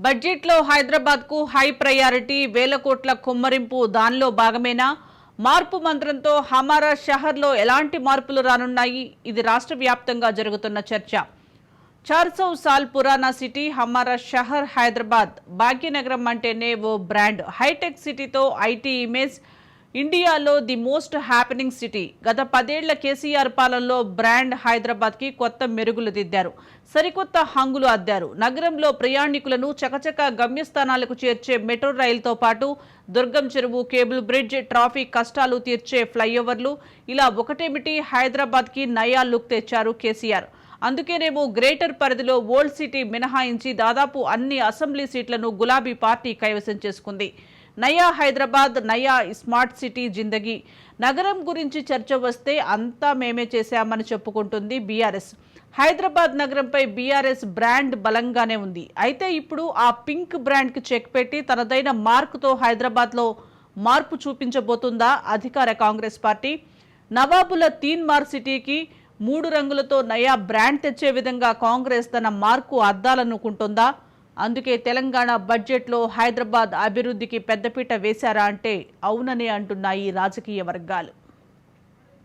బడ్జెట్లో హైదరాబాద్కు high priority, వేల కోట్ల కుమ్మరింపు దానిలో భాగమేనా? మార్పు మంత్రంతో హమారా షహర్లో ఎలాంటి మార్పులు రానున్నాయి? ఇది రాష్ట్ర వ్యాప్తంగా జరుగుతున్న చర్చ. 400 साल పురానా సిటీ హమారా షహర్ హైదరాబాద్. భాగ్యనగరం అంటేనే ఓ బ్రాండ్. హైటెక్ సిటీతో ఐటీ ఇమేజ్. ఇండియాలో ది మోస్ట్ హ్యాపెనింగ్ సిటీ. గత 10 ఏళ్ల కేసీఆర్ పాలనలో బ్రాండ్ హైదరాబాద్కి కొత్త మెరుగులు దిద్దారు. సరికొత్త హంగులు అద్దారు. నగరంలో ప్రయాణికులను చకచక గమ్యస్థానాలకు చేర్చే మెట్రో రైలుతో పాటు దుర్గం చెరువు, కేబుల్ బ్రిడ్జ్, ట్రాఫిక్ కష్టాలు తీర్చే ఫ్లైఓవర్లు, ఇలా ఒకటేమిటి హైదరాబాద్కి నయా లుక్ తెచ్చారు కేసీఆర్. అందుకేనేమో గ్రేటర్ పరిధిలో ఓల్డ్ సిటీ మినహాయించి దాదాపు అన్ని అసెంబ్లీ సీట్లను గులాబీ పార్టీ కైవసం చేసుకుంది. నయా హైదరాబాద్, నయా స్మార్ట్ సిటీ జిందగీ. నగరం గురించి చర్చ వస్తే అంతా మేమే చేశామని చెప్పుకుంటుంది బీఆర్ఎస్. హైదరాబాద్ నగరంపై బీఆర్ఎస్ బ్రాండ్ బలంగానే ఉంది. అయితే ఇప్పుడు ఆ పింక్ బ్రాండ్కి చెక్ పెట్టి తనదైన మార్కుతో హైదరాబాద్లో మార్పు చూపించబోతుందా అధికార కాంగ్రెస్ పార్టీ? నవాబుల తీన్మార్ సిటీకి 3 రంగులతో నయా బ్రాండ్ తెచ్చే విధంగా కాంగ్రెస్ తన మార్కు అద్దాలనుకుంటుందా? అందుకే తెలంగాణ బడ్జెట్లో హైదరాబాద్ అభివృద్ధికి పెద్దపీట వేశారా అంటే అవుననే అంటున్నాయి రాజకీయ వర్గాలు.